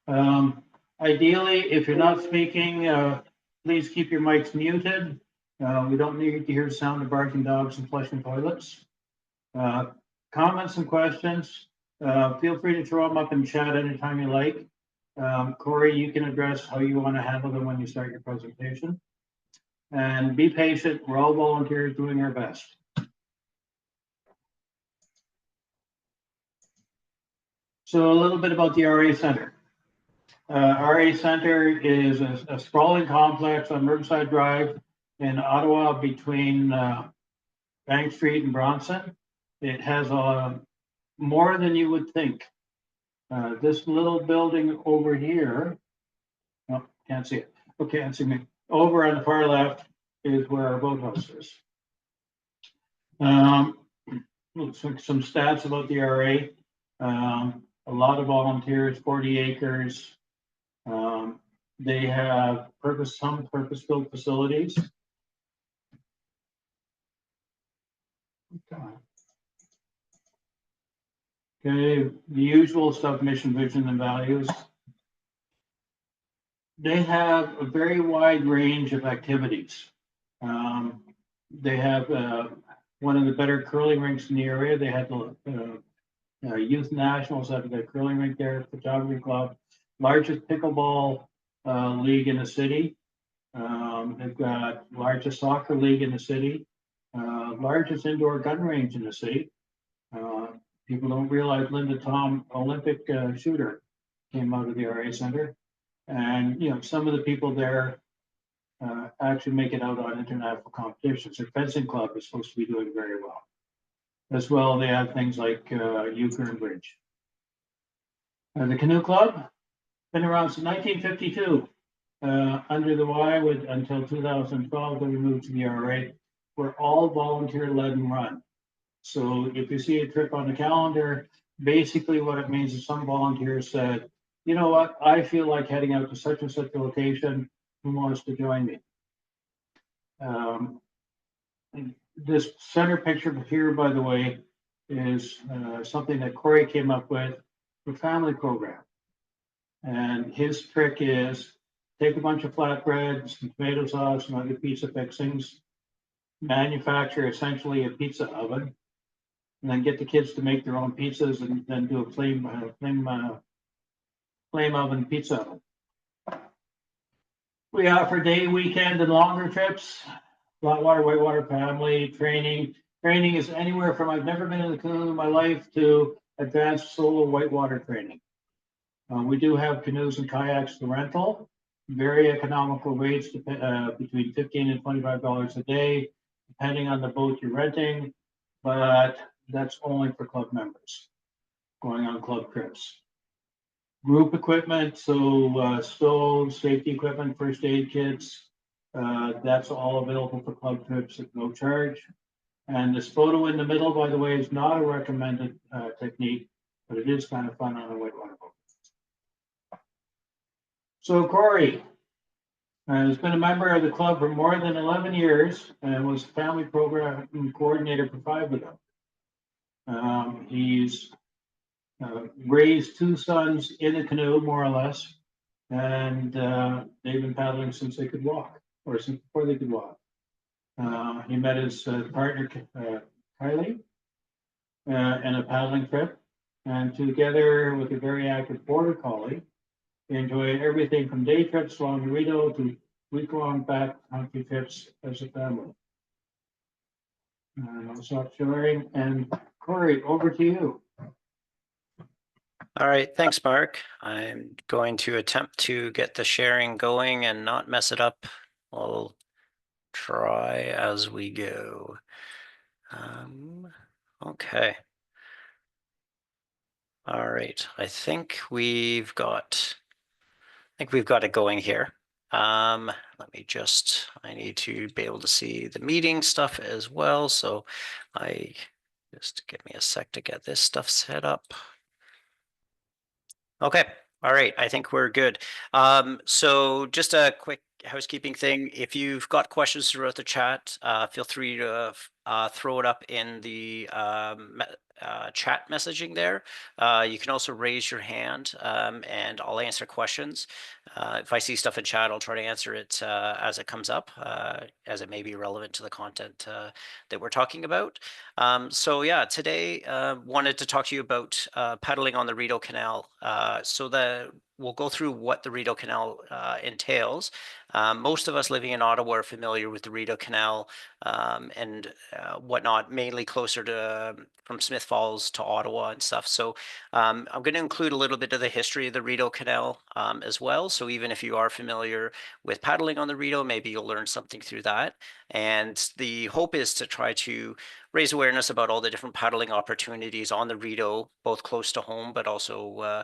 Ideally, if you're not speaking, please keep your mics muted. We don't need to hear the sound of barking dogs and flushing toilets. Comments and questions, feel free to throw them up in chat anytime you like. Cory, you can address how you want to handle them when you start your presentation. And be patient, we're all volunteers doing our best. So a little bit about the RA Center. RA Center is a sprawling complex on Riverside Drive in Ottawa between Bank Street and Bronson. It has more than you would think. This little building over here, oh, can't see it. Okay, can't see me. Over on the far left is where our boathouse is. Some stats about the RA. A lot of volunteers, 40 acres. They have some purpose-built facilities. Okay, the usual stuff, mission, vision, and values. They have a very wide range of activities. They have one of the better curling rinks in the area. They had the youth nationals at the curling rink there, photography club, largest pickleball league in the city. They've got largest soccer league in the city, largest indoor gun range in the city. People don't realize Linda Tom, Olympic shooter, came out of the RA Center. And, you know, some of the people there actually make it out on international competitions. Their fencing club is supposed to be doing very well. As well, they have things like euchre and bridge. The Canoe Club, been around since 1952. Under the Y until 2012, when we moved to the RA, we're all volunteer-led and run. So if you see a trip on the calendar, basically what it means is some volunteers said, you know what, I feel like heading out to such and such a location, who wants to join me? This center picture here, by the way, is something that Cory came up with for family program. And his trick is take a bunch of flatbread, some tomato sauce, and other pizza fixings, manufacture essentially a pizza oven, and then get the kids to make their own pizzas and then do a flame oven pizza oven. We offer day, weekend, and longer trips, flat water, whitewater family training. Training is anywhere from I've never been in the canoe in my life to advanced solo whitewater training. We do have canoes and kayaks for rental, very economical rates between $15 and $25 a day, depending on the boat you're renting, but that's only for club members going on club trips. Group equipment, so stoves, safety equipment, first aid kits, that's all available for club trips at no charge. And this photo in the middle, by the way, is not a recommended technique, but it is kind of fun on a whitewater boat. So Cory has been a member of the club for more than 11 years and was family program coordinator for 5 of them. He's raised 2 sons in a canoe, more or less, and they've been paddling since they could walk, or since before they could walk. He met his partner, Kylie, in a paddling trip, and together with a very active border collie, they enjoy everything from day trips along the Rideau to week-long backcountry trips as a family. And I'll stop sharing. And Cory, over to you. All right, thanks, Mark. I'm going to attempt to get the sharing going and not mess it up. We'll try as we go. Okay. All right, I think we've got it going here. Let me just, I need to be able to see the meeting stuff as well. So just give me a sec to get this stuff set up. Okay. All right. I think we're good. So just a quick housekeeping thing. If you've got questions throughout the chat, feel free to throw it up in the chat messaging there. You can also raise your hand and I'll answer questions. If I see stuff in chat, I'll try to answer it as it comes up, as it may be relevant to the content that we're talking about. So yeah, today wanted to talk to you about paddling on the Rideau Canal. We'll go through what the Rideau Canal entails. Most of us living in Ottawa are familiar with the Rideau Canal and whatnot, mainly closer to from Smith Falls to Ottawa and stuff. So I'm going to include a little bit of the history of the Rideau Canal as well. So even if you are familiar with paddling on the Rideau, maybe you'll learn something through that. And the hope is to try to raise awareness about all the different paddling opportunities on the Rideau, both close to home, but also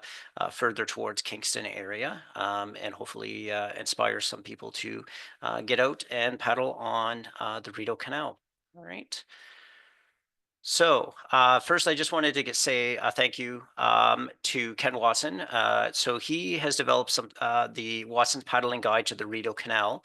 further towards Kingston area, and hopefully inspire some people to get out and paddle on the Rideau Canal. All right. So first, I just wanted to say thank you to Ken Watson. So he has developed the Watson's Paddling Guide to the Rideau Canal.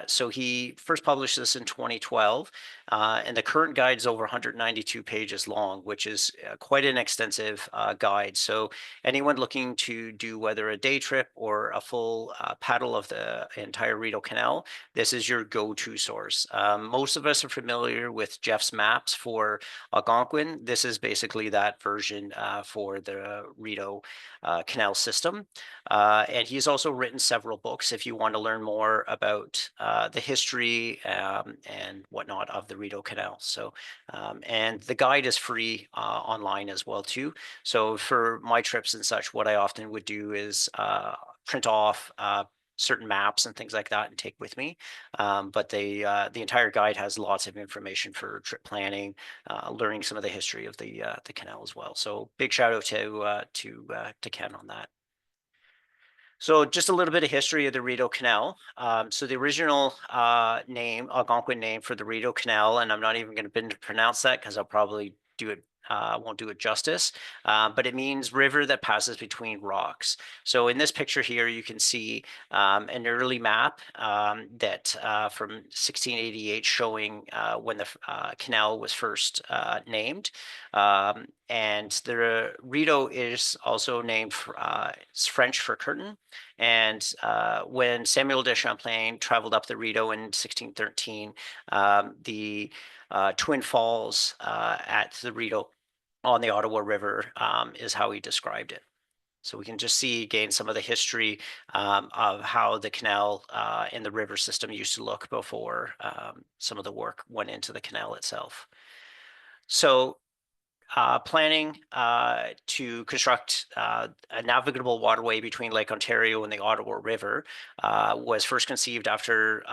So he first published this in 2012, and the current guide is over 192 pages long, which is quite an extensive guide. So anyone looking to do whether a day trip or a full paddle of the entire Rideau Canal, this is your go-to source. Most of us are familiar with Jeff's maps for Algonquin. This is basically that version for the Rideau Canal system. And he's also written several books if you want to learn more about the history and whatnot of the Rideau Canal. So, and the guide is free online as well too. So for my trips and such, what I often would do is print off certain maps and things like that and take with me. But the entire guide has lots of information for trip planning, learning some of the history of the canal as well. So big shout out to Ken on that. So just a little bit of history of the Rideau Canal. So the original name, Algonquin name for the Rideau Canal, and I'm not even going to pronounce that because I'll probably won't do it justice, but it means river that passes between rocks. So in this picture here, you can see an early map that from 1688 showing when the canal was first named. And the Rideau is also named for, it's French for curtain. And when Samuel de Champlain traveled up the Rideau in 1613, the Twin Falls at the Rideau on the Ottawa River is how he described it. So we can just see again some of the history of how the canal and the river system used to look before some of the work went into the canal itself. So planning to construct a navigable waterway between Lake Ontario and the Ottawa River was first conceived after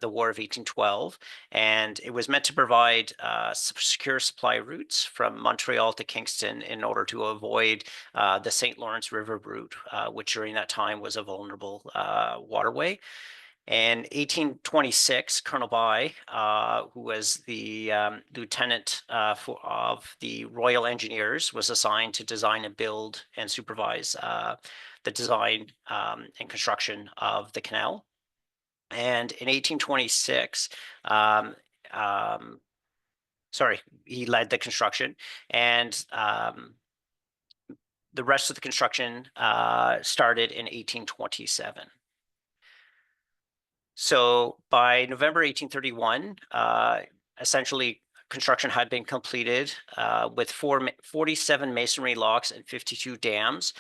the War of 1812, and it was meant to provide secure supply routes from Montreal to Kingston in order to avoid the St. Lawrence River route, which during that time was a vulnerable waterway. In 1826, Colonel By, who was the lieutenant of the Royal Engineers, was assigned to design and build and supervise the design and construction of the canal. And in 1826, he led the construction, and the rest of the construction started in 1827. So by November 1831, essentially construction had been completed with 47 masonry locks and 52 dams,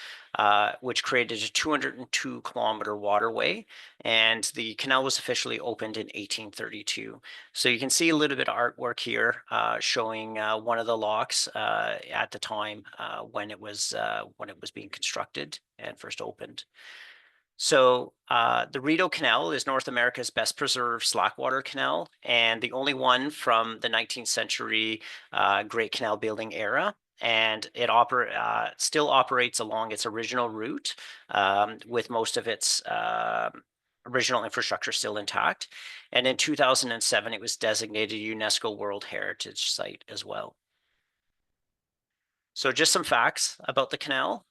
which created a 202-kilometer waterway, and the canal was officially opened in 1832. So you can see a little bit of artwork here showing one of the locks at the time when it was being constructed and first opened. So the Rideau Canal is North America's best preserved slackwater canal and the only one from the 19th century Great Canal building era. And it still operates along its original route with most of its original infrastructure still intact. And in 2007, it was designated a UNESCO World Heritage Site as well. So just some facts about the canal.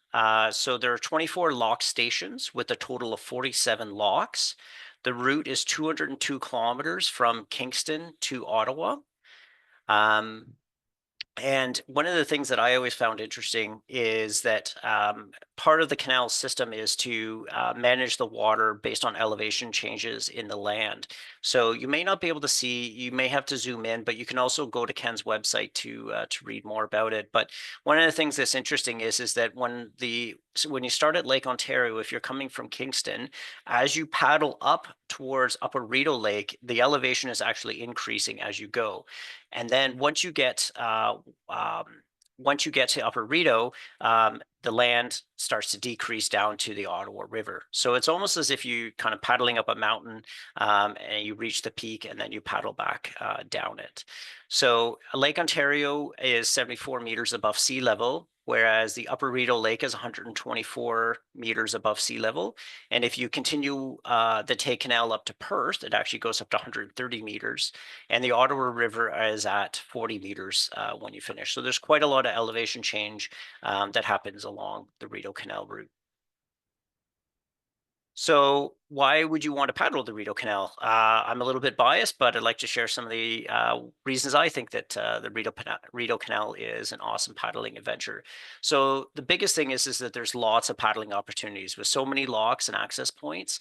So there are 24 lock stations with a total of 47 locks. The route is 202 kilometers from Kingston to Ottawa. And one of the things that I always found interesting is that part of the canal system is to manage the water based on elevation changes in the land. So you may not be able to see, you may have to zoom in, but you can also go to Ken's website to read more about it. But one of the things that's interesting is that when you start at Lake Ontario, if you're coming from Kingston, as you paddle up towards Upper Rideau Lake, the elevation is actually increasing as you go. And then once you get to Upper Rideau, the land starts to decrease down to the Ottawa River. So it's almost as if you kind of paddling up a mountain, and you reach the peak and then you paddle back down it. So Lake Ontario is 74 meters above sea level, whereas the Upper Rideau Lake is 124 meters above sea level. And if you continue the Tay Canal up to Perth, it actually goes up to 130 meters. And the Ottawa River is at 40 meters when you finish. So there's quite a lot of elevation change that happens along the Rideau Canal route. So why would you want to paddle the Rideau Canal? I'm a little bit biased, but I'd like to share some of the reasons I think that the Rideau Canal is an awesome paddling adventure. So the biggest thing is that there's lots of paddling opportunities with so many locks and access points.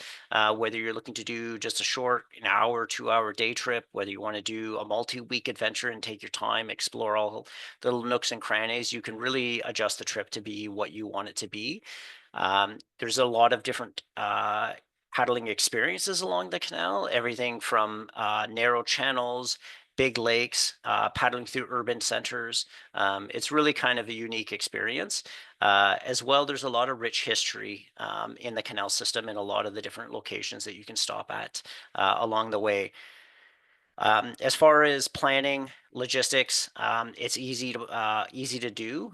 Whether you're looking to do just a short, an hour, 2 hour day trip, whether you want to do a multi-week adventure and take your time, explore all the little nooks and crannies, you can really adjust the trip to be what you want it to be. There's a lot of different paddling experiences along the canal, everything from narrow channels, big lakes, paddling through urban centers. It's really kind of a unique experience. As well, there's a lot of rich history in the canal system and a lot of the different locations that you can stop at along the way. As far as planning, logistics, it's easy to do.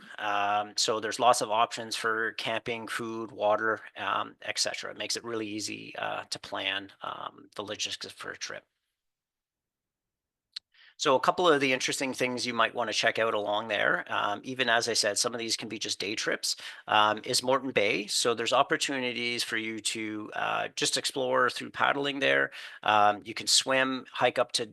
So there's lots of options for camping, food, water, etc. It makes it really easy to plan the logistics for a trip. So a couple of the interesting things you might want to check out along there, even as I said, some of these can be just day trips, is Morton Bay. So there's opportunities for you to just explore through paddling there. You can swim, hike up to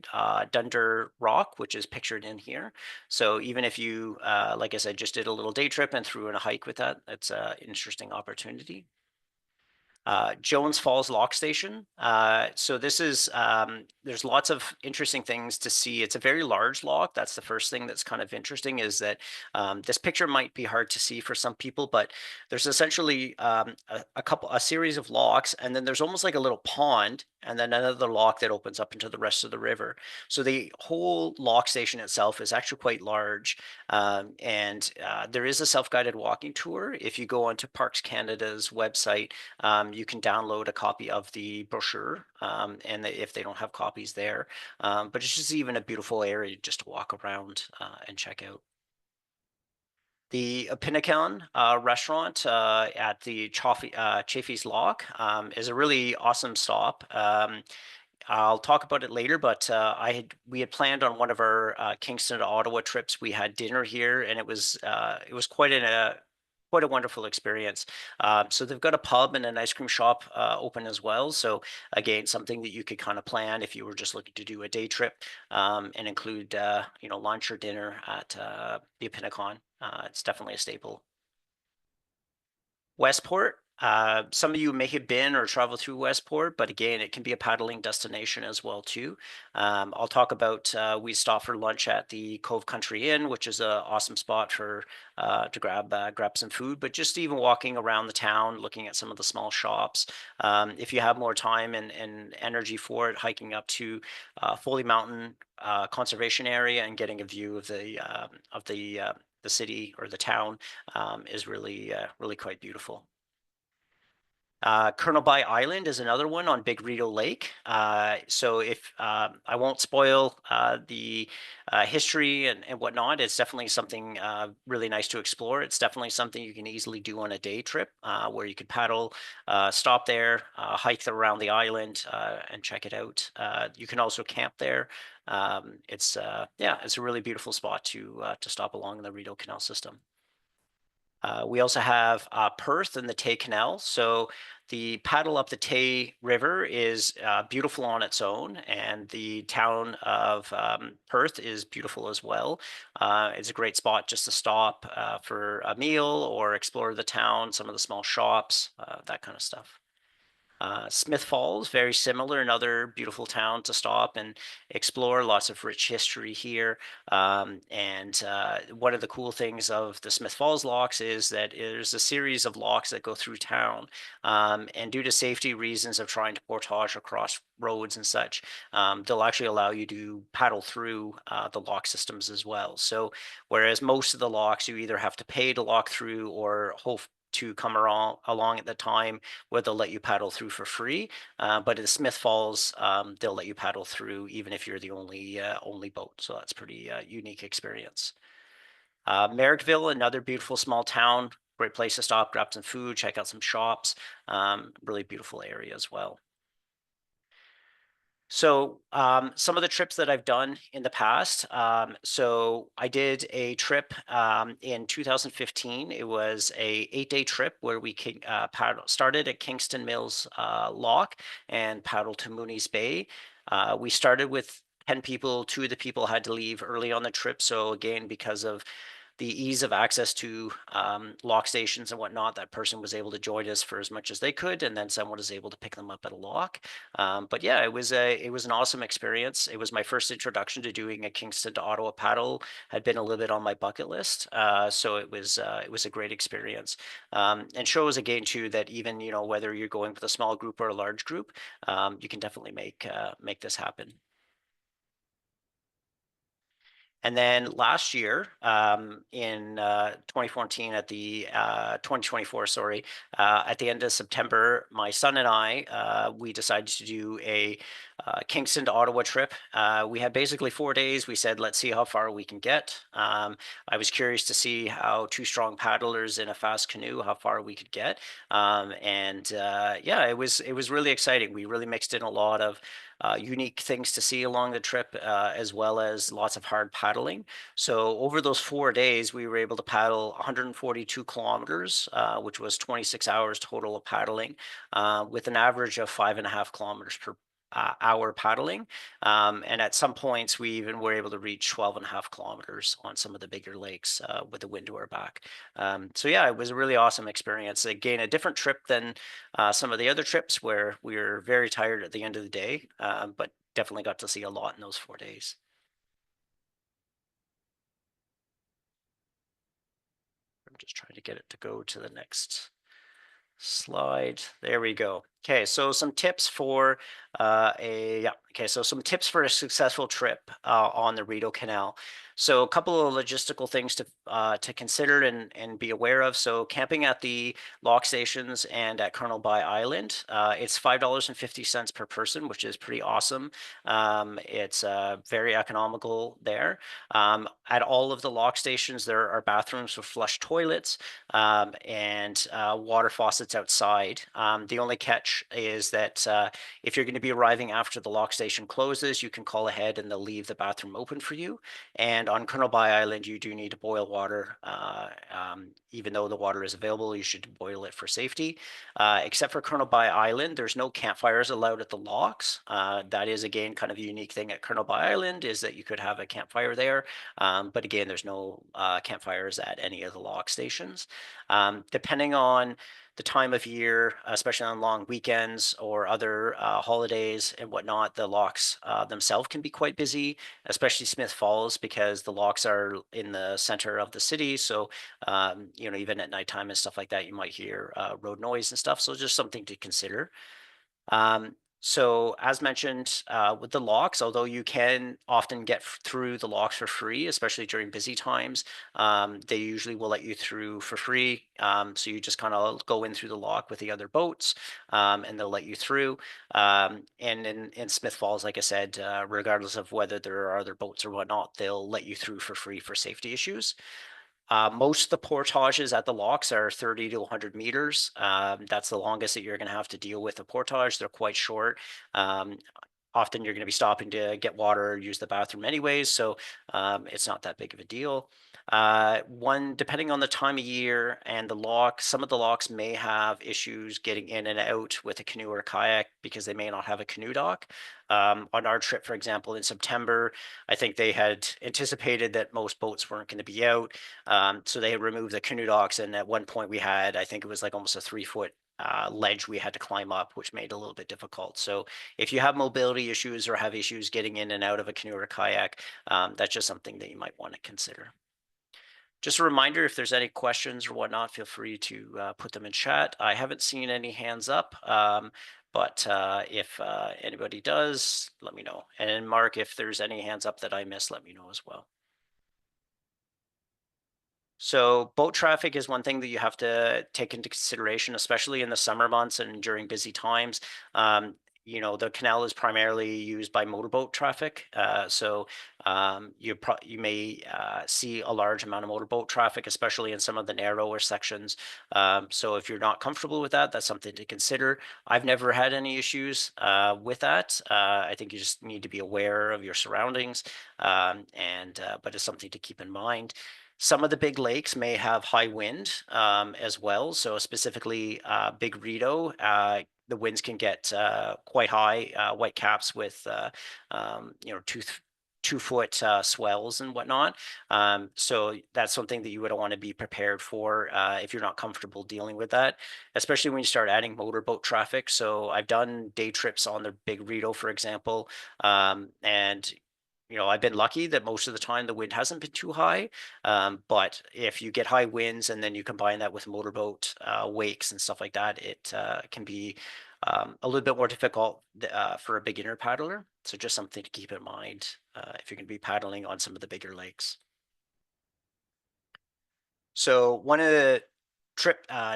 Dunder Rock, which is pictured in here. So even if you, like I said, just did a little day trip and threw in a hike with that, that's an interesting opportunity. Jones Falls Lock Station. So this is, there's lots of interesting things to see. It's a very large lock. That's the first thing that's kind of interesting is that this picture might be hard to see for some people, but there's essentially a series of locks, and then there's almost like a little pond, and then another lock that opens up into the rest of the river. So the whole lock station itself is actually quite large. And there is a self-guided walking tour. If you go onto Parks Canada's website, you can download a copy of the brochure, and if they don't have copies there. But it's just even a beautiful area just to walk around and check out. The Pinnacan restaurant at the Chaffee's Lock is a really awesome stop. I'll talk about it later, but we had planned on one of our Kingston to Ottawa trips. We had dinner here, and it was quite a wonderful experience. So they've got a pub and an ice cream shop open as well. So again, something that you could kind of plan if you were just looking to do a day trip and include lunch or dinner at the Pinnacan. It's definitely a staple. Westport. Some of you may have been or traveled through Westport, but again, it can be a paddling destination as well too. I'll talk about we stopped for lunch at the Cove Country Inn, which is an awesome spot for to grab some food. But just even walking around the town, looking at some of the small shops. If you have more time and energy for it, hiking up to Foley Mountain Conservation Area and getting a view of the city or the town is really quite beautiful. Colonel By Island is another one on Big Rideau Lake. So if I won't spoil the history and whatnot, it's definitely something really nice to explore. It's definitely something you can easily do on a day trip where you could paddle, stop there, hike around the island and check it out. You can also camp there. It's a really beautiful spot to stop along the Rideau Canal system. We also have Perth and the Tay Canal. So the paddle up the Tay River is beautiful on its own, and the town of Perth is beautiful as well. It's a great spot just to stop for a meal or explore the town, some of the small shops, that kind of stuff. Smith Falls, very similar, another beautiful town to stop and explore. Lots of rich history here. And one of the cool things of the Smith Falls locks is that there's a series of locks that go through town. And due to safety reasons of trying to portage across roads and such, they'll actually allow you to paddle through the lock systems as well. So whereas most of the locks you either have to pay to lock through or hope to come along at the time where they'll let you paddle through for free. But in Smith Falls, they'll let you paddle through even if you're the only boat. So that's pretty unique experience. Merrickville, another beautiful small town, great place to stop, grab some food, check out some shops. Really beautiful area as well. So some of the trips that I've done in the past. So I did a trip in 2015. It was a 8-day trip where we started at Kingston Mills Lock and paddled to Mooney's Bay. We started with 10 people. 2 of the people had to leave early on the trip. So again, because of the ease of access to lock stations and whatnot, that person was able to join us for as much as they could, and then someone was able to pick them up at a lock. But yeah, it was an awesome experience. It was my first introduction to doing a Kingston to Ottawa paddle. Had been a little bit on my bucket list, so it was a great experience, and shows again too that even whether you're going with a small group or a large group, you can definitely make this happen. And then last year, in 2014, at the 2024, sorry, at the end of September, my son and I, we decided to do a Kingston to Ottawa trip. We had basically 4 days. We said, let's see how far we can get. I was curious to see how 2 strong paddlers in a fast canoe, how far we could get. Yeah, it was really exciting. We really mixed in a lot of unique things to see along the trip, as well as lots of hard paddling. So over those 4 days, we were able to paddle 142 kilometers, which was 26 hours total of paddling, with an average of 5.5 kilometers per hour paddling. And at some points, we even were able to reach 12.5 kilometers on some of the bigger lakes with the wind to our back. So yeah, it was a really awesome experience. Again, a different trip than some of the other trips where we were very tired at the end of the day, but definitely got to see a lot in those 4 days. I'm just trying to get it to go to the next slide. There we go. Okay, so some tips for some tips for a successful trip on the Rideau Canal. So a couple of logistical things to consider and be aware of. So camping at the lock stations and at Colonel By Island, it's $5.50 per person, which is pretty awesome. It's very economical there. At all of the lock stations, there are bathrooms with flush toilets and water faucets outside. The only catch is that if you're going to be arriving after the lock station closes, you can call ahead and they'll leave the bathroom open for you. And on Colonel By Island, you do need to boil water. Even though the water is available, you should boil it for safety. Except for Colonel By Island, there's no campfires allowed at the locks. That is, again, kind of a unique thing at Colonel By Island is that you could have a campfire there. But again, there's no campfires at any of the lock stations. Depending on the time of year, especially on long weekends or other holidays and whatnot, the locks themselves can be quite busy, especially Smith Falls, because the locks are in the center of the city. So, even at nighttime and stuff like that, you might hear road noise and stuff. So just something to consider. So as mentioned, with the locks, although you can often get through the locks for free, especially during busy times, they usually will let you through for free. So you just kind of go in through the lock with the other boats, and they'll let you through. And in Smith Falls, like I said, regardless of whether there are other boats or whatnot, they'll let you through for free for safety issues. Most of the portages at the locks are 30 to 100 meters. That's the longest that you're going to have to deal with a portage. They're quite short. often you're going to be stopping to get water or use the bathroom anyways, so it's not that big of a deal. Depending on the time of year and the lock, some of the locks may have issues getting in and out with a canoe or a kayak because they may not have a canoe dock. On our trip, for example, in September, I think they had anticipated that most boats weren't going to be out. So they had removed the canoe docks, and at one point we had, I think it was like almost a 3 foot ledge we had to climb up, which made it a little bit difficult. So if you have mobility issues or have issues getting in and out of a canoe or a kayak, that's just something that you might want to consider. Just a reminder, if there's any questions or whatnot, feel free to put them in chat. I haven't seen any hands up, but if anybody does, let me know. And Mark, if there's any hands up that I missed, let me know as well. So boat traffic is one thing that you have to take into consideration, especially in the summer months and during busy times. The canal is primarily used by motorboat traffic. You may see a large amount of motorboat traffic, especially in some of the narrower sections. So if you're not comfortable with that, that's something to consider. I've never had any issues with that. I think you just need to be aware of your surroundings, but it's something to keep in mind. Some of the big lakes may have high wind as well. So specifically Big Rideau, the winds can get quite high, white caps with 2 foot swells and whatnot. So that's something that you would want to be prepared for if you're not comfortable dealing with that, especially when you start adding motorboat traffic. So I've done day trips on the Big Rideau, for example, and I've been lucky that most of the time the wind hasn't been too high. But if you get high winds and then you combine that with motorboat wakes and stuff like that, it can be a little bit more difficult for a beginner paddler. So just something to keep in mind if you're going to be paddling on some of the bigger lakes. So one of the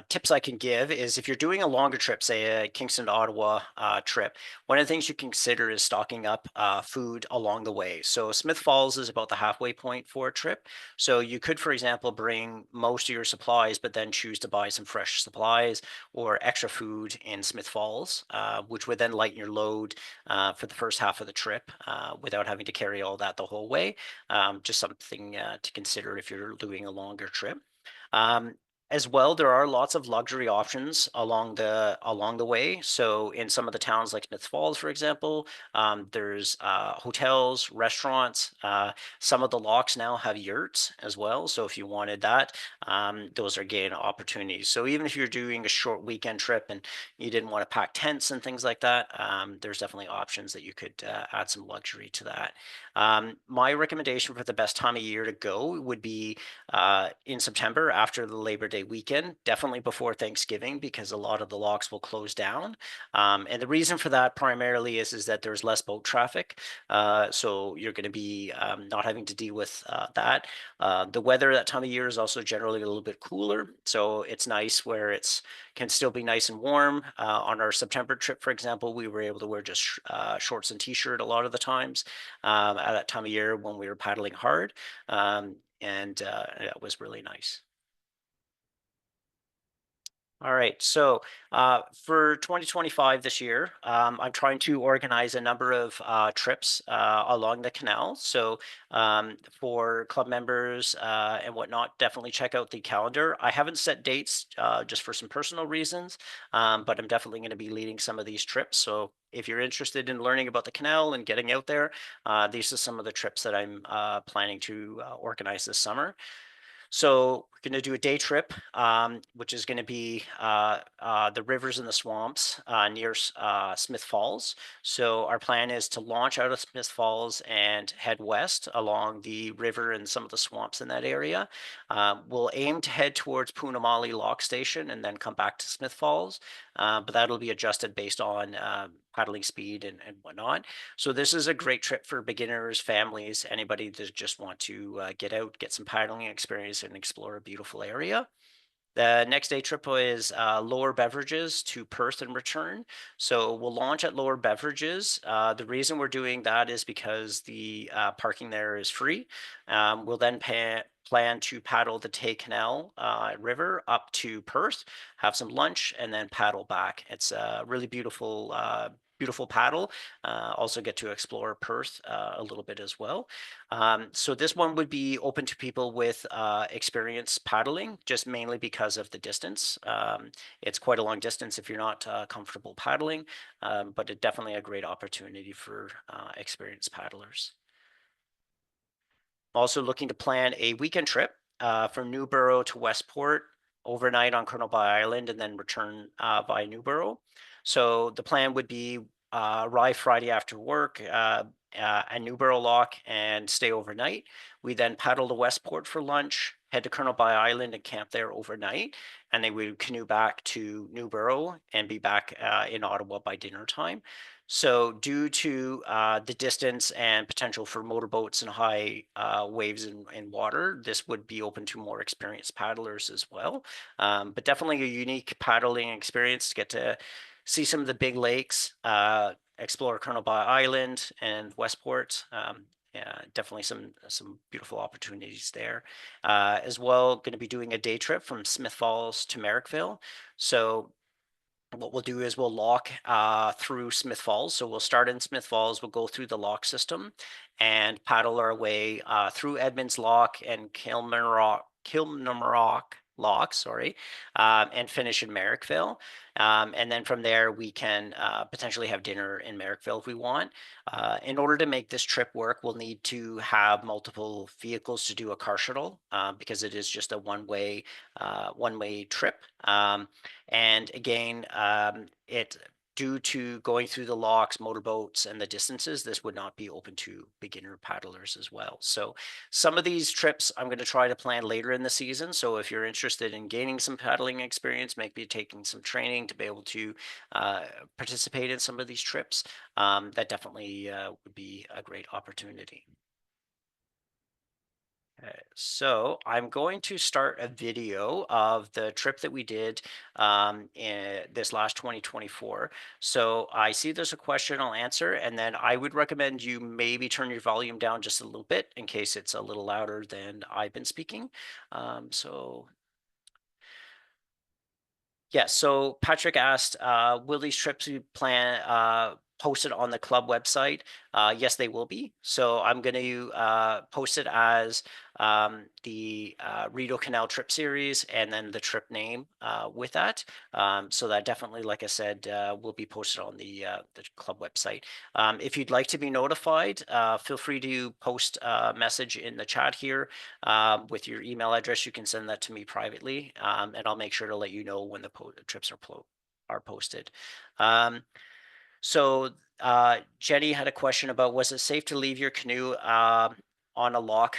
tips I can give is if you're doing a longer trip, say a Kingston to Ottawa trip, one of the things you can consider is stocking up food along the way. So Smith Falls is about the halfway point for a trip. So you could, for example, bring most of your supplies, but then choose to buy some fresh supplies or extra food in Smith Falls, which would then lighten your load for the first half of the trip without having to carry all that the whole way. Just something to consider if you're doing a longer trip. As well, there are lots of luxury options along the way. So in some of the towns like Smith Falls, for example, there's hotels, restaurants. Some of the locks now have yurts as well. So if you wanted that, those are gain opportunities. So even if you're doing a short weekend trip and you didn't want to pack tents and things like that, there's definitely options that you could add some luxury to that. My recommendation for the best time of year to go would be in September after the Labor Day weekend, definitely before Thanksgiving, because a lot of the locks will close down. And the reason for that primarily is that there's less boat traffic. So you're going to be not having to deal with that. The weather that time of year is also generally a little bit cooler. So it's nice where it's can still be nice and warm. On our September trip, for example, we were able to wear just shorts and t-shirt a lot of the times at that time of year when we were paddling hard. And it was really nice. All right, so for 2025 this year, I'm trying to organize a number of trips along the canal. So for club members and whatnot, definitely check out the calendar. I haven't set dates just for some personal reasons, but I'm definitely going to be leading some of these trips. So if you're interested in learning about the canal and getting out there, these are some of the trips that I'm planning to organize this summer. So we're going to do a day trip, which is going to be the rivers and the swamps near Smith Falls. So our plan is to launch out of Smith Falls and head west along the river and some of the swamps in that area. We'll aim to head towards Punamali Lock Station and then come back to Smith Falls, but that'll be adjusted based on paddling speed and whatnot. So this is a great trip for beginners, families, anybody that just want to get out, get some paddling experience and explore a beautiful area. The next day trip is Lower Beverages to Perth and return. So we'll launch at Lower Beverages. The reason we're doing that is because the parking there is free. We'll then plan to paddle the Tay Canal River up to Perth, have some lunch, and then paddle back. It's a really beautiful beautiful paddle. Also get to explore Perth a little bit as well. So this one would be open to people with experience paddling, just mainly because of the distance. It's quite a long distance if you're not comfortable paddling, but it's definitely a great opportunity for experienced paddlers. Also looking to plan a weekend trip from Newborough to Westport, overnight on Colonel By Island, and then return via Newborough. So the plan would be arrive Friday after work at Newborough Lock and stay overnight. We then paddle to Westport for lunch, head to Colonel By Island and camp there overnight, and then we would canoe back to Newborough and be back in Ottawa by dinner time. So due to the distance and potential for motorboats and high waves in water, this would be open to more experienced paddlers as well. But definitely a unique paddling experience to get to see some of the big lakes, explore Colonel By Island and Westport. Yeah, definitely some beautiful opportunities there. As well, going to be doing a day trip from Smith Falls to Merrickville. So what we'll do is we'll lock through Smith Falls. So we'll start in Smith Falls, we'll go through the lock system and paddle our way through Edmonds Lock and Kilmarock Lock, and finish in Merrickville. And then from there, we can potentially have dinner in Merrickville if we want. In order to make this trip work, we'll need to have multiple vehicles to do a car shuttle because it is just a one-way trip. And again, due to going through the locks, motorboats, and the distances, this would not be open to beginner paddlers as well. So some of these trips I'm going to try to plan later in the season. So if you're interested in gaining some paddling experience, maybe taking some training to be able to participate in some of these trips, that definitely would be a great opportunity. Okay, so I'm going to start a video of the trip that we did in this last 2024. So I see there's a question I'll answer, and then I would recommend you maybe turn your volume down just a little bit in case it's a little louder than I've been speaking. Yeah, so Patrick asked, will these trips be posted on the club website? Yes, they will be. So I'm going to post it as the Rideau Canal trip series and then the trip name with that. So that definitely, like I said, will be posted on the club website. If you'd like to be notified, feel free to post a message in the chat here with your email address. You can send that to me privately, and I'll make sure to let you know when the trips are posted. So Jenny had a question about, was it safe to leave your canoe on a lock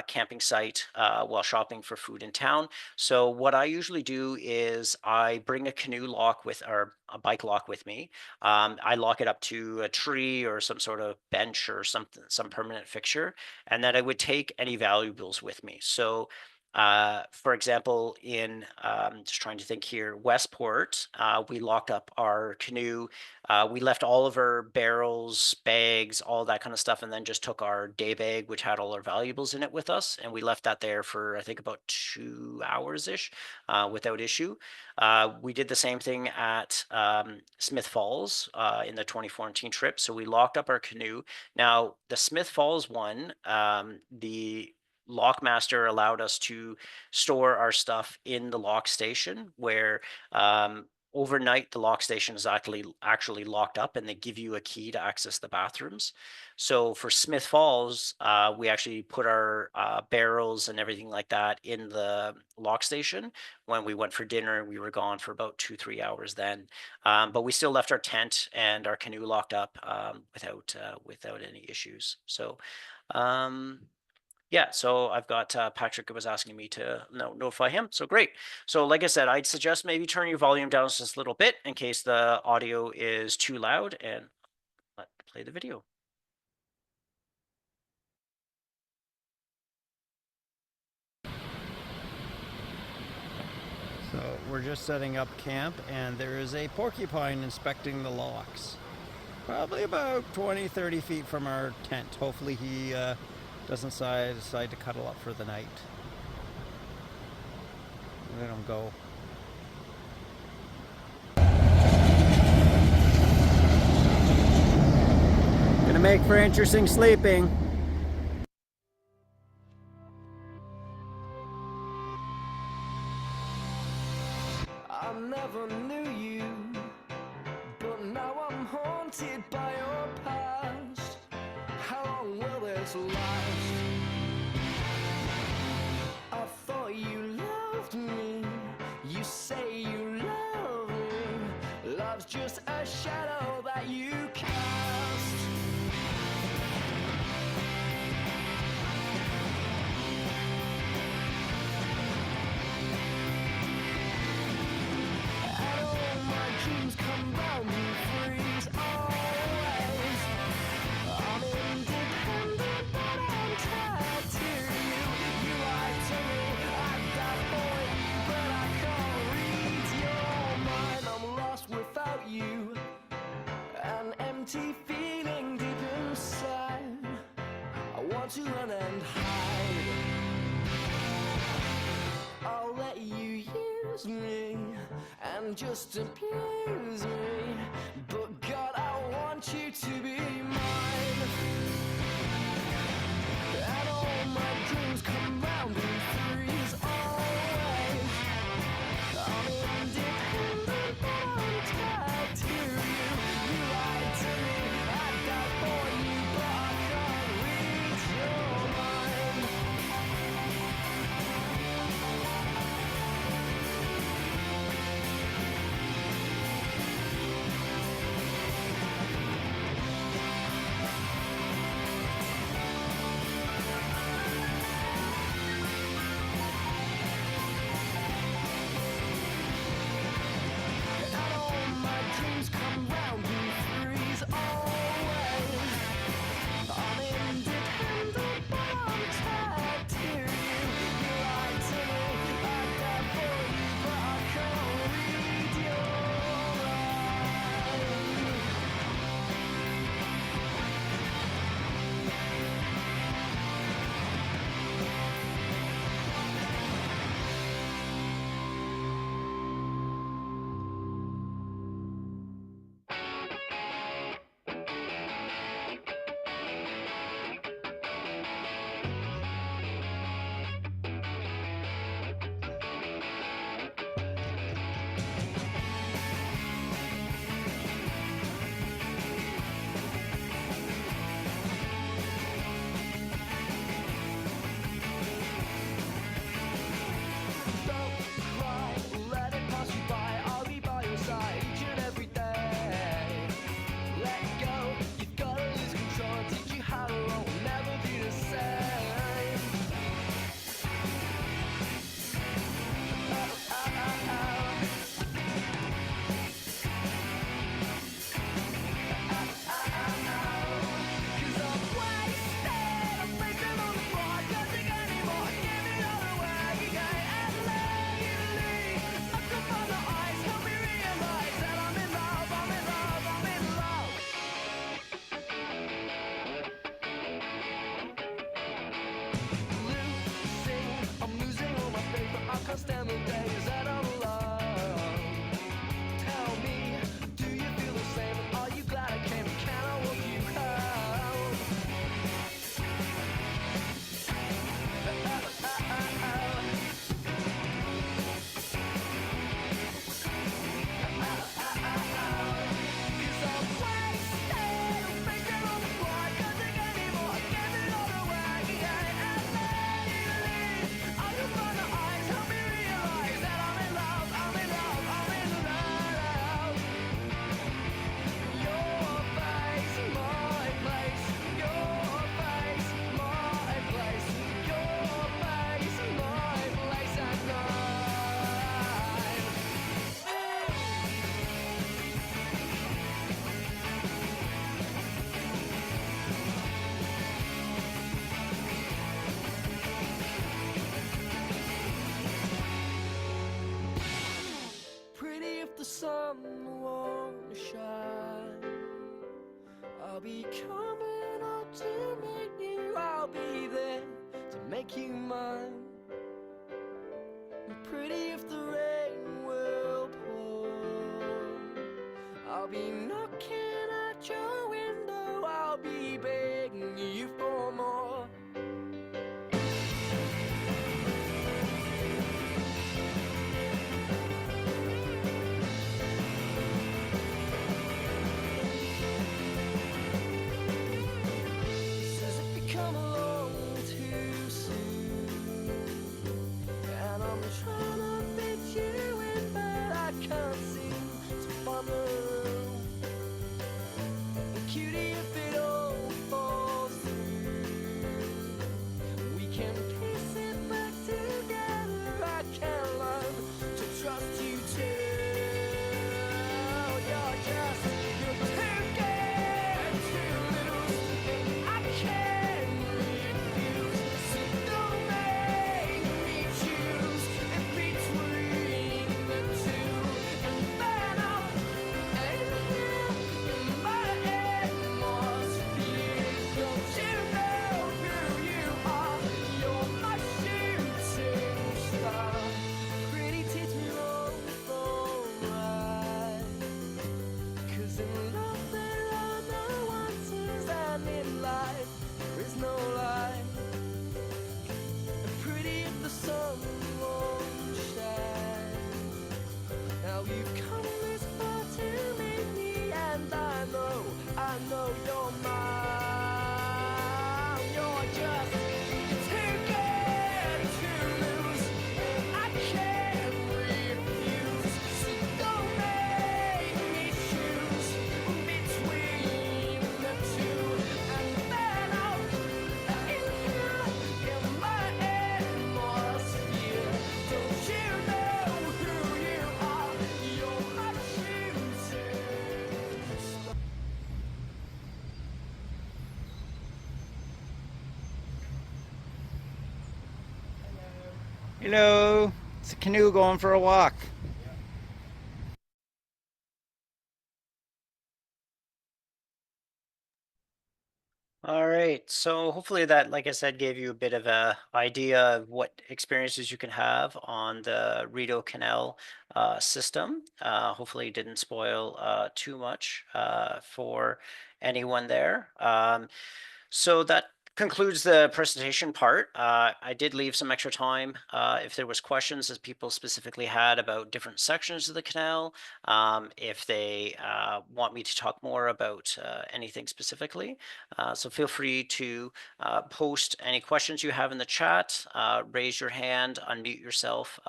camping site while shopping for food in town? So what I usually do is I bring a canoe lock or a bike lock with me. I lock it up to a tree or some sort of bench or some permanent fixture, and then I would take any valuables with me. So for example, in just trying to think here, Westport, we locked up our canoe. We left all of our barrels, bags, all that kind of stuff, and then just took our day bag, which had all our valuables in it with us. And we left that there for, I think, about 2 hours-ish without issue. We did the same thing at Smith Falls in the 2014 trip. So we locked up our canoe. Now, the Smith Falls one, the Lockmaster allowed us to store our stuff in the lock station where overnight the lock station is actually locked up and they give you a key to access the bathrooms. So for Smith Falls, we actually put our barrels and everything like that in the lock station. When we went for dinner, we were gone for about 2-3 hours then. But we still left our tent and our canoe locked up without any issues. So yeah, so I've got Patrick was asking me to notify him. So great. So like I said, I'd suggest maybe turn your volume down just a little bit in case the audio is too loud, and let's play the video. So we're just setting up camp and there is a porcupine inspecting the locks. Probably about 20-30 feet from our tent. Hopefully he doesn't decide to cuddle up for the night. Let him go. make for interesting sleeping. I never knew you, but now I'm haunted by your past. How long will this last? I thought you loved me. You say you love me. Love's just a shadow that you cast. And all my dreams come round and freeze always. I'm independent, but I'm tied to you. You lied to me, I died for you, but I can't read your mind. I'm lost without you, an empty feeling deep inside. I want to run and hide. I'll let you use me and just abuse me, but God, I want you to be mine. And all my dreams come round and freeze always. I'm independent, but I'm tied to you. You lied to me, I died for you, but I can't read your mind. And all my dreams come round and freeze always. I'm independent, but I'm tied to you. You lied to me, I died for you, but I can't read your mind. Don't cry, let it pass you by. I'll be by your side each and every day. Let go, you've got to lose control. Teach you how to roll, never be the same. Oh, oh, oh, oh. Cause I'm wasted, I'm facing on the floor. I can't take anymore, give it all away again. And lately, I can find the eyes, help me realize that I'm in love, I'm in love, I'm in love. I'm losing all my faith, but I can't stand the days that I'm alone. Tell me, do you feel the same? Are you glad I came? Can I walk you home? Cause I'm wasted, I'm facing on the floor. I can't take anymore, I give it all away again. And lately, I can find the eyes, help me realize that I'm in love, I'm in love, I'm in love. Your face, my place. Your face, my place. Your face, my place at night. Pretty if the sun won't shine. I'll be coming out to meet you. I'll be there to make you mine. Pretty if the rain will pour. I'll be knocking at your window. I'll be come this far to meet me, and I know you're mine. You're just too good to lose, and I can't refuse. So don't make me choose between the two, and then I'll in my atmosphere. Don't you know who you are? You're my shooting. Hello. It's a canoe going for a walk. All right, so hopefully that, like I said, gave you a bit of a idea of what experiences you can have on the Rideau Canal system. Hopefully it didn't spoil too much for anyone there. So that concludes the presentation part. I did leave some extra time if there was questions that people specifically had about different sections of the canal, if they want me to talk more about anything specifically. So feel free to post any questions you have in the chat, raise your hand, unmute yourself,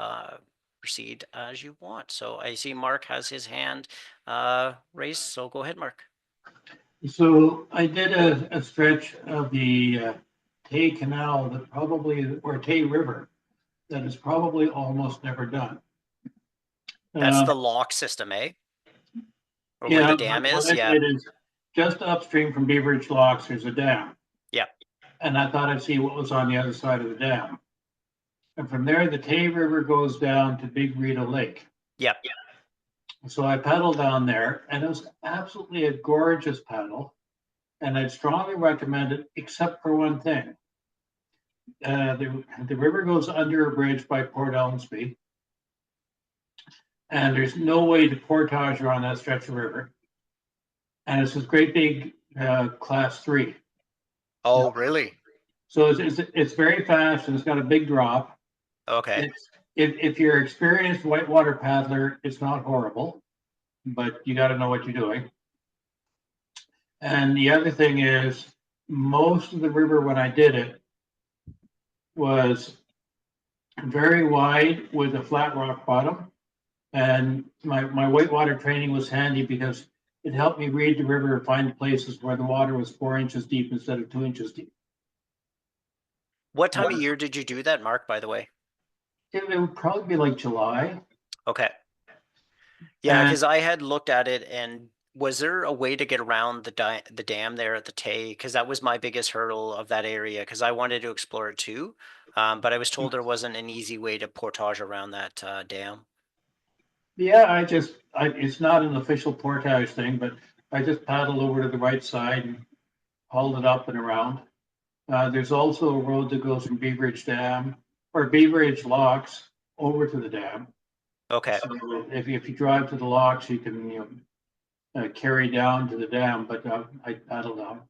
proceed as you want. So I see Mark has his hand raised, so go ahead, Mark. So I did a stretch of the Tay Canal that probably, or Tay River, that is probably almost never done. That's the lock system, eh? Or where Yeah, the dam is, yeah. It is just upstream from Beaveridge Locks, there's a dam. Yeah. And I thought I'd see what was on the other side of the dam. And from there, the Tay River goes down to Big Rideau Lake. Yeah. So I paddled down there, and it was absolutely a gorgeous paddle. And I'd strongly recommend it, except for one thing. The river goes under a bridge by Port Elmsby, and there's no way to portage around that stretch of river. And it's this great big class 3. Oh, really? So it's very fast, and it's got a big drop. Okay. If you're an experienced whitewater paddler, it's not horrible, but you got to know what you're doing. And the other thing is, most of the river when I did it was very wide with a flat rock bottom. And my whitewater training was handy because it helped me read the river and find places where the water was 4 inches deep instead of 2 inches deep. What time of year did you do that, Mark, by the way? It would probably be like July. Okay. Yeah, And- because I had looked at it, and was there a way to get around the dam there at the Tay? Because that was my biggest hurdle of that area, because I wanted to explore it too. But I was told there wasn't an easy way to portage around that dam. Yeah, it's not an official portage thing, but I just paddled over to the right side and hauled it up and around. There's also a road that goes from Beaveridge Dam or Beaveridge Locks over to the dam. Okay. So if you drive to the locks, you can carry down to the dam, but I paddle down.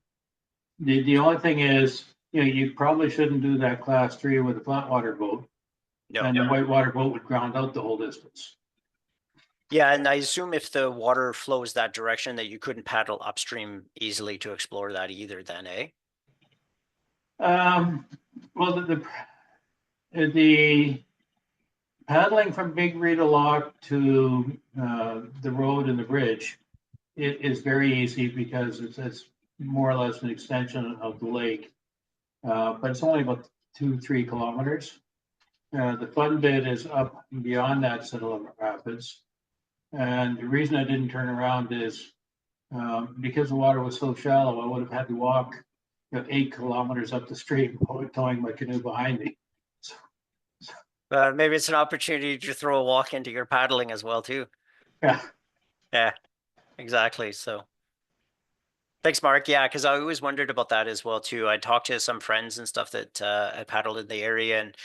The only thing is, you probably shouldn't do that class 3 with a flatwater boat, No. and the whitewater boat would ground out the whole distance. Yeah, and I assume if the water flows that direction that you couldn't paddle upstream easily to explore that either then, eh? Well, the paddling from Big Rideau Lock to the road and the bridge, it is very easy because it's more or less an extension of the lake. But it's only about 2-3 kilometers. The fun bit is up beyond that settlement rapids. And the reason I didn't turn around is because the water was so shallow, I would have had to walk 8 kilometers up the stream, towing my canoe behind me. Maybe it's an opportunity to throw a walk into your paddling as well too. Yeah. Yeah, exactly. So thanks, Mark. Yeah, because I always wondered about that as well too. I talked to some friends and stuff that I paddled in the area, and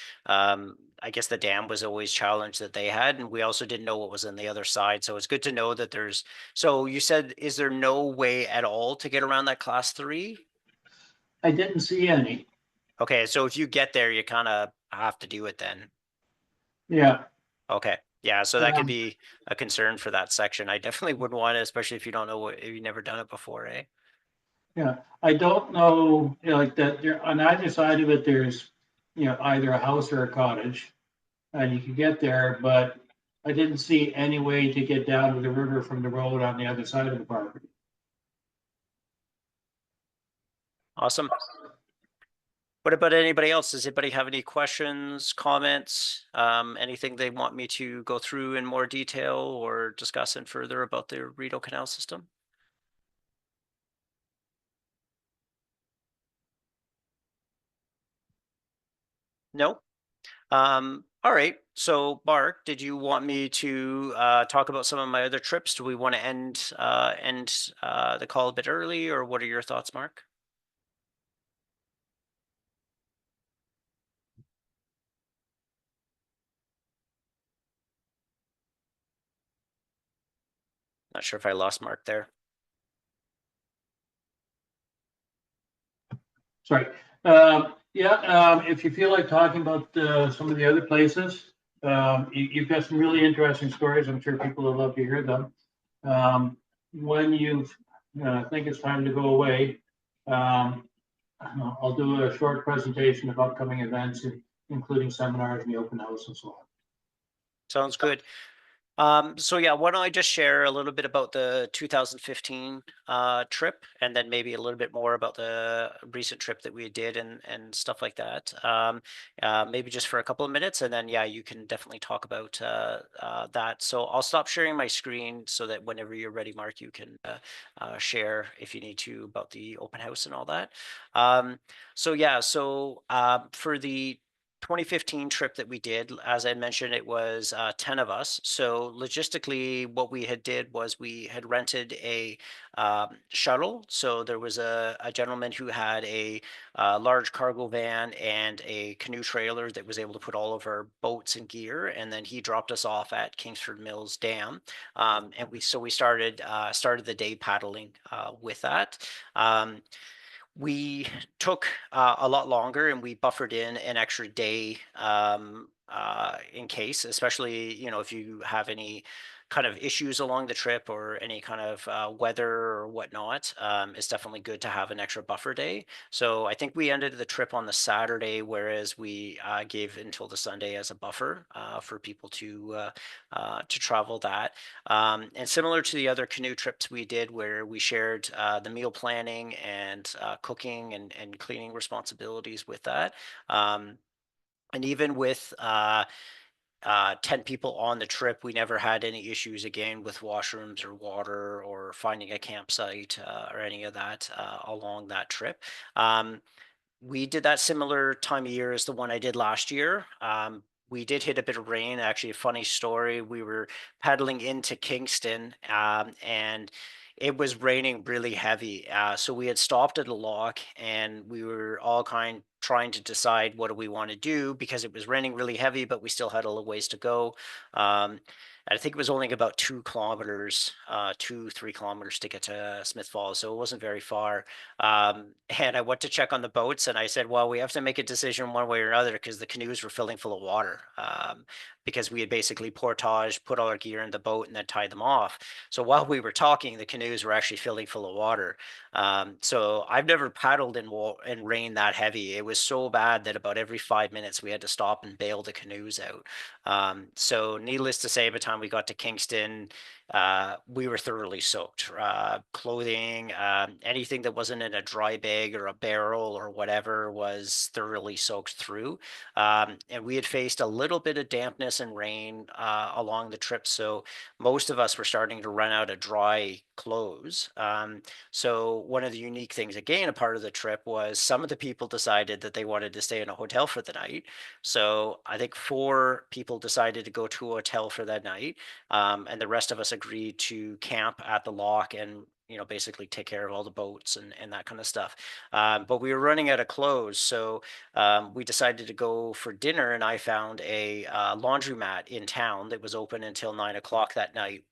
I guess the dam was always challenge that they had, and we also didn't know what was on the other side. So it's good to know that there's. So you said, is there no way at all to get around that class 3? I didn't see any. Okay, so if you get there, you kind of have to do it then. Yeah. Okay. Yeah, so that could Um, be a concern for that section. I definitely wouldn't want it, especially if you don't know what, if you've never done it before, eh? Yeah, I don't know, like that, there, on either side of it, there's, either a house or a cottage. And you can get there, but I didn't see any way to get down to the river from the road on the other side of the property. Awesome. What about anybody else? Does anybody have any questions, comments, anything they want me to go through in more detail or discuss in further about the Rideau Canal system? No? All right. So Mark, did you want me to talk about some of my other trips? Do we want to end the call a bit early, or what are your thoughts, Mark? Not sure if I lost Mark there. Sorry. Yeah, if you feel like talking about some of the other places, you've got some really interesting stories. I'm sure people would love to hear them. When you think it's time to go away, um, I'll do a short presentation of upcoming events, including seminars and the open house and so on. Sounds good. So yeah, why don't I just share a little bit about the 2015 trip, and then maybe a little bit more about the recent trip that we did and stuff like that. Maybe just for a couple of minutes, and then yeah, you can definitely talk about that. So I'll stop sharing my screen so that whenever you're ready, Mark, you can share if you need to about the open house and all that. So yeah, so for the 2015 trip that we did, as I mentioned, it was 10 of us. So logistically, what we had did was we had rented a shuttle. So there was a gentleman who had a large cargo van and a canoe trailer that was able to put all of our boats and gear. And then he dropped us off at Kingsford Mills Dam. And we started the day paddling with that. We took a lot longer and we buffered in an extra day in case, especially, if you have any kind of issues along the trip or any kind of weather or whatnot, it's definitely good to have an extra buffer day. So I think we ended the trip on the Saturday, whereas we gave until the Sunday as a buffer for people to travel that. And similar to the other canoe trips we did, where we shared the meal planning and cooking and cleaning responsibilities with that. And even with 10 people on the trip, we never had any issues again with washrooms or water or finding a campsite or any of that along that trip. We did that similar time of year as the one I did last year. We did hit a bit of rain. Actually, a funny story. We were paddling into Kingston, and it was raining really heavy. So we had stopped at a lock, and we were all trying to decide what do we want to do because it was raining really heavy, but we still had a little ways to go. I think it was only about 2 kilometers, 3 kilometers to get to Smith Falls, so it wasn't very far. And I went to check on the boats, and I said, well, we have to make a decision one way or another because the canoes were filling full of water. Because we had basically portaged, put all our gear in the boat, and then tied them off. So while we were talking, the canoes were actually filling full of water. So I've never paddled in rain that heavy. It was so bad that about every 5 minutes we had to stop and bail the canoes out. So needless to say, by the time we got to Kingston, we were thoroughly soaked. Clothing, anything that wasn't in a dry bag or a barrel or whatever was thoroughly soaked through. And we had faced a little bit of dampness and rain along the trip, so most of us were starting to run out of dry clothes. So one of the unique things, again, a part of the trip was some of the people decided that they wanted to stay in a hotel for the night. So I think 4 people decided to go to a hotel for that night, and the rest of us agreed to camp at the lock and basically take care of all the boats and that kind of stuff. But we were running out of clothes, so we decided to go for dinner, and I found a laundromat in town that was open until 9 o'clock that night.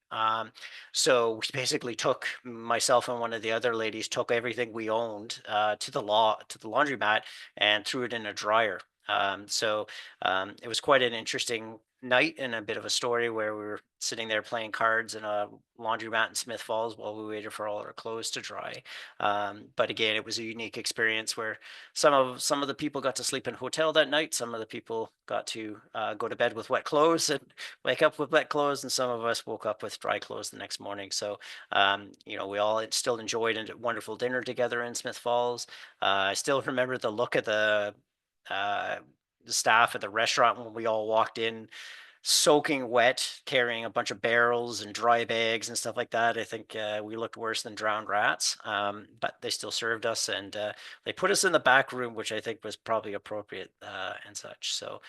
So we basically took, myself and one of the other ladies took everything we owned to the laundromat and threw it in a dryer. So it was quite an interesting night and a bit of a story where we were sitting there playing cards in a laundromat in Smith Falls while we waited for all our clothes to dry. But again, it was a unique experience where some of the people got to sleep in a hotel that night. Some of the people got to go to bed with wet clothes and wake up with wet clothes, and some of us woke up with dry clothes the next morning. So we all still enjoyed a wonderful dinner together in Smith Falls. I still remember the look of the staff at the restaurant when we all walked in soaking wet, carrying a bunch of barrels and dry bags and stuff like that. I think we looked worse than drowned rats, but they still served us, and they put us in the back room, which I think was probably appropriate and such. So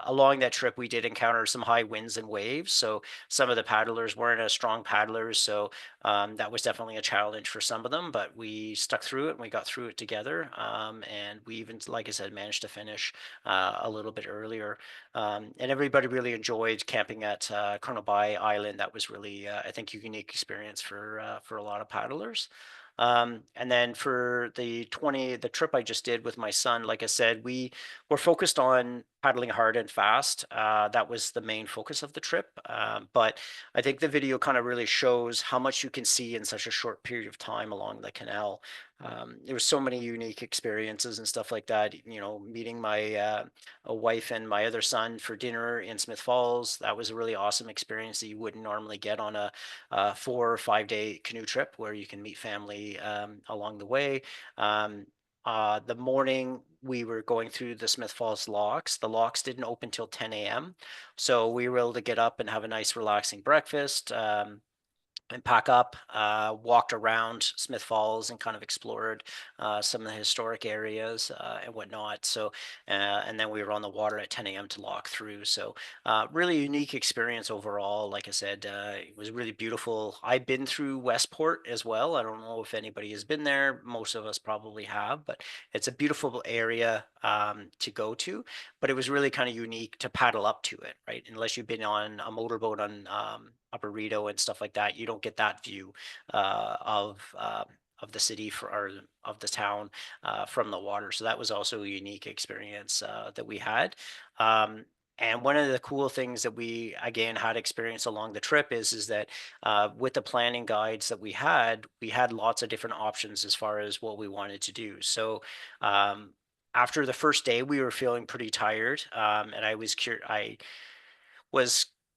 along that trip, we did encounter some high winds and waves. So some of the paddlers weren't as strong paddlers. So that was definitely a challenge for some of them, but we stuck through it and we got through it together. And we even, like I said, managed to finish a little bit earlier. And everybody really enjoyed camping at Colonel Bay Island. That was really, I think, a unique experience for a lot of paddlers. And then for the trip I just did with my son, like I said, we were focused on paddling hard and fast. That was the main focus of the trip. But I think the video kind of really shows how much you can see in such a short period of time along the canal. There were so many unique experiences and stuff like that. Meeting my a wife and my other son for dinner in Smith Falls. That was a really awesome experience that you wouldn't normally get on a 4 or 5 day canoe trip where you can meet family along the way. The morning we were going through the Smith Falls locks. The locks didn't open till 10 a.m. So we were able to get up and have a nice relaxing breakfast. And pack up, walked around Smith Falls and kind of explored some of the historic areas and whatnot. So, and then we were on the water at 10 a.m. to lock through. So, really unique experience overall. Like I said, it was really beautiful. I've been through Westport as well. I don't know if anybody has been there. Most of us probably have, but it's a beautiful area to go to. But it was really kind of unique to paddle up to it, right? Unless you've been on a motorboat on Upper Rideau and stuff like that, you don't get that view of the city or of the town from the water. So that was also a unique experience that we had. And one of the cool things that we again had experience along the trip is that with the planning guides that we had lots of different options as far as what we wanted to do. So after the first day, we were feeling pretty tired, and I was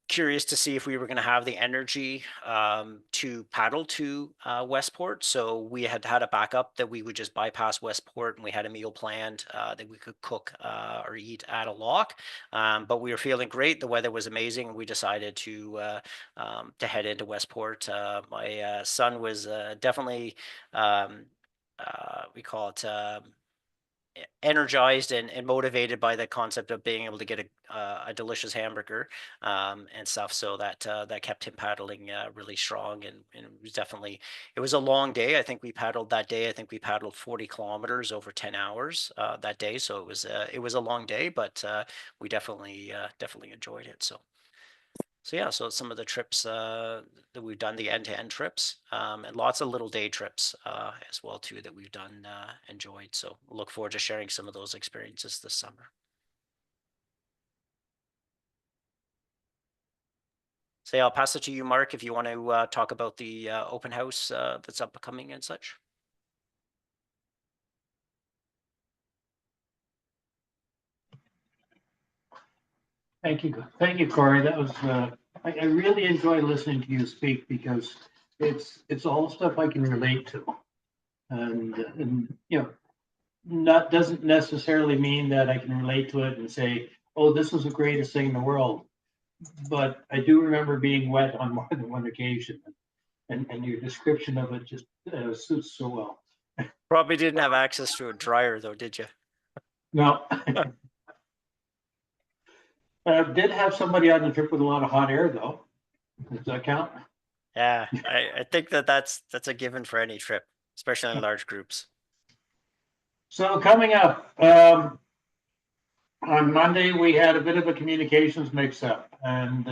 curious to see if we were going to have the energy to paddle to Westport. So we had a backup that we would just bypass Westport, and we had a meal planned that we could cook or eat at a lock. But we were feeling great. The weather was amazing, and we decided to head into Westport. My son was definitely we call it energized and motivated by the concept of being able to get a delicious hamburger and stuff. So that kept him paddling really strong, and it was a long day. I think we paddled 40 kilometers over 10 hours that day. So it was a long day, but we definitely enjoyed it. So yeah, so some of the trips that we've done, the end-to-end trips, and lots of little day trips as well too that we've done enjoyed. So look forward to sharing some of those experiences this summer. So yeah, I'll pass it to you, Mark, if you want to talk about the open house that's upcoming and such. Thank you, Cory. That was I really enjoy listening to you speak because it's all stuff I can relate to, and doesn't necessarily mean that I can relate to it and say, oh, this was the greatest thing in the world. But I do remember being wet on more than one occasion, and your description of it just suits so well. Probably didn't have access to a dryer though, did you? No. Did have somebody on the trip with a lot of hot air though. Does that count? Yeah, I think that's a given for any trip, especially in large groups. So coming up, on Monday, we had a bit of a communications mix-up, and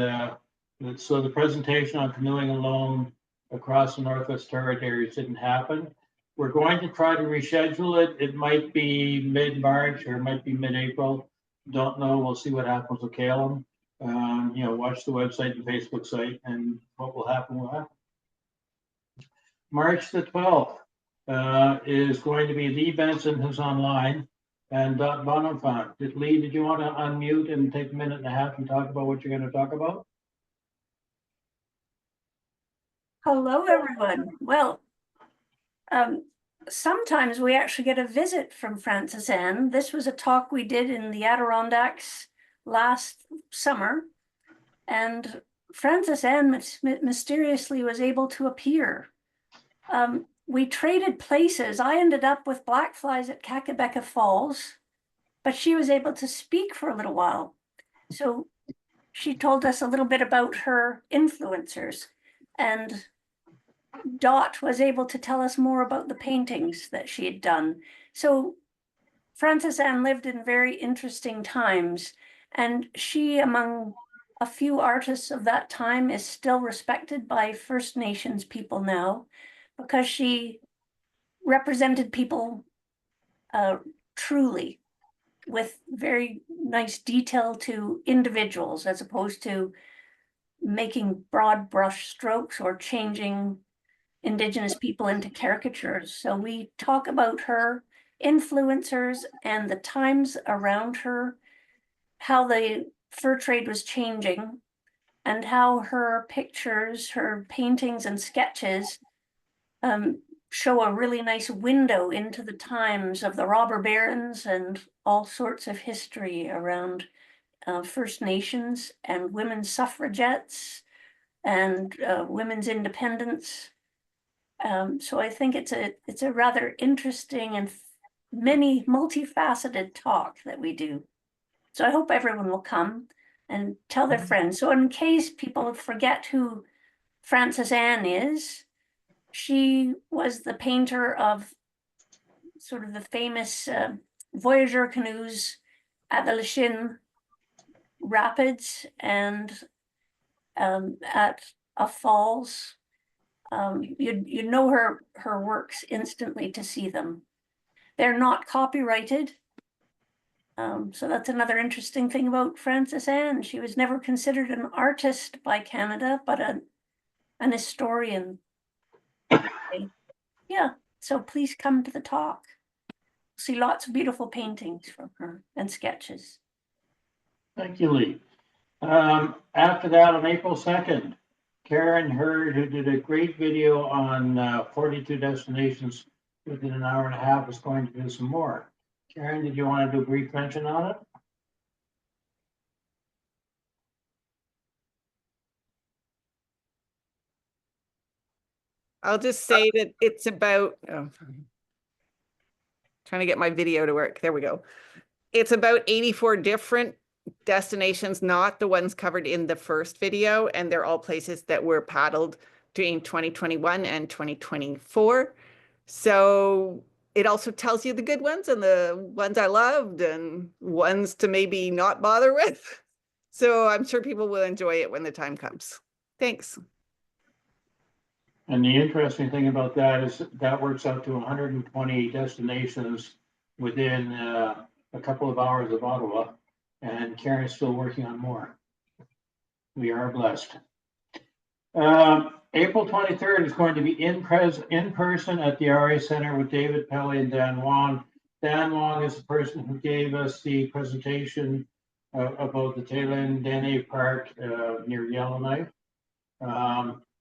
so the presentation on canoeing alone across the Northwest Territories didn't happen. We're going to try to reschedule it. It might be mid-March or it might be mid-April. don't know, we'll see what happens with Calum. Watch the website and Facebook site, and what will happen will happen. March the 12th is going to be Lee Benson, who's online, and Dot Bonifant. Lee, did you want to unmute and take a minute and a half and talk about what you're going to talk about? Hello, everyone. Well, sometimes we actually get a visit from Frances Ann. This was a talk we did in the Adirondacks last summer, and Frances Ann mysteriously was able to appear. We traded places. I ended up with black flies at Kakabeka Falls, but she was able to speak for a little while. So she told us a little bit about her influencers, and Dot was able to tell us more about the paintings that she had done. So Frances Ann lived in very interesting times, and she, among a few artists of that time, is still respected by First Nations people now, because she represented people truly, with very nice detail to individuals, as opposed to making broad brush strokes or changing Indigenous people into caricatures. So we talk about her influencers and the times around her, how the fur trade was changing, and how her pictures, her paintings and sketches show a really nice window into the times of the robber barons and all sorts of history around First Nations and women's suffragettes and women's independence. So I think it's a rather interesting and many multifaceted talk that we do. So I hope everyone will come and tell their friends. So in case people forget who Frances Ann is, she was the painter of sort of the famous Voyageur canoes at the Lachine Rapids and at a falls. You know her works instantly to see them. They're not copyrighted. So that's another interesting thing about Frances Ann. She was never considered an artist by Canada, but an historian. Yeah, so please come to the talk. See lots of beautiful paintings from her and sketches. Thank you, Lee. After that, on April 2nd, Karen Hurd, who did a great video on 42 destinations within an hour and a half, is going to do some more. Karen, did you want to do a brief mention on it? I'll just say that it's about, trying to get my video to work. There we go. It's about 84 different destinations, not the ones covered in the first video. And they're all places that were paddled between 2021 and 2024. So it also tells you the good ones and the ones I loved and ones to maybe not bother with. So I'm sure people will enjoy it when the time comes. Thanks. And the interesting thing about that is that works out to 120 destinations within a couple of hours of Ottawa, and Karen's still working on more. We are blessed. April 23rd is going to be in person at the RA Center with David Pelly and Dan Wong. Dan Wong is the person who gave us the presentation about the Taylin Dene Park near Yellowknife.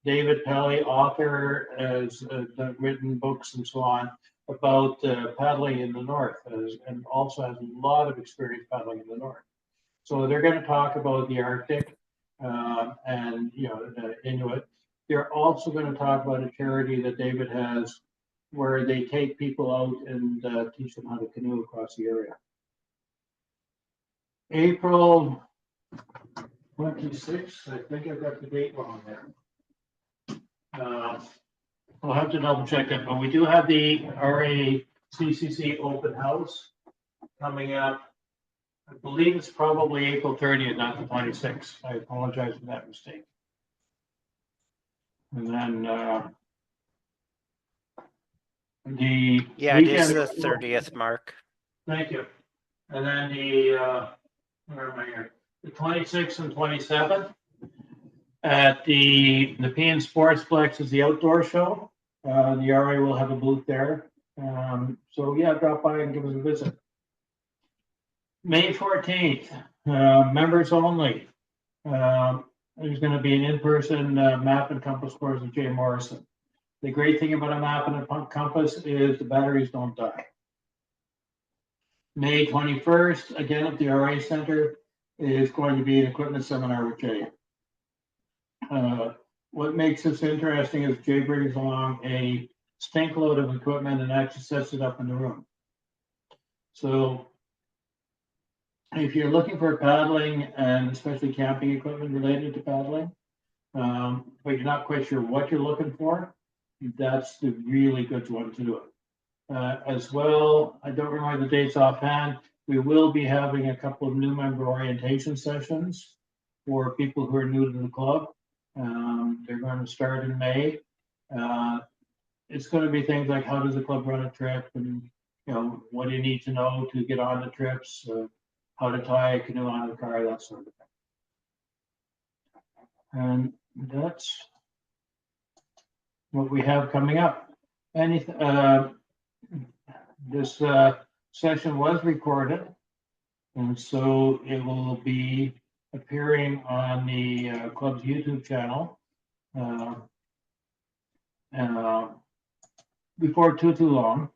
David Pelly, author, has written books and so on about paddling in the north, and also has a lot of experience paddling in the north. So they're going to talk about the Arctic and Inuit. They're also going to talk about a charity that David has where they take people out and teach them how to canoe across the area. April 26th, I think I've got the date wrong there. We'll have to double check that, but we do have the RACCC open house coming up. I believe it's probably April 30th, not the 26th. I apologize for that mistake. And then the Yeah, it is weekend. the 30th, Mark. Thank you. And then the where am I here? The 26th and 27th at the Nepean Sportsplex is the outdoor show. The RA will have a booth there. So yeah, drop by and give us a visit. May 14th, members only. There's going to be an in-person map and compass course with Jay Morrison. The great thing about a map and a compass is the batteries don't die. May 21st, again at the RA Center, is going to be an equipment seminar with Jay. What makes this interesting is Jay brings along a stink load of equipment and actually sets it up in the room. So if you're looking for paddling and especially camping equipment related to paddling, but you're not quite sure what you're looking for, that's the really good one to do it. As well, I don't remember the dates offhand. We will be having a couple of new member orientation sessions for people who are new to the club. They're going to start in May. It's going to be things like how does the club run a trip, and what do you need to know to get on the trips, how to tie a canoe on the car, that sort of thing. And that's what we have coming up. This session was recorded, and so it will be appearing on the club's YouTube channel before too long.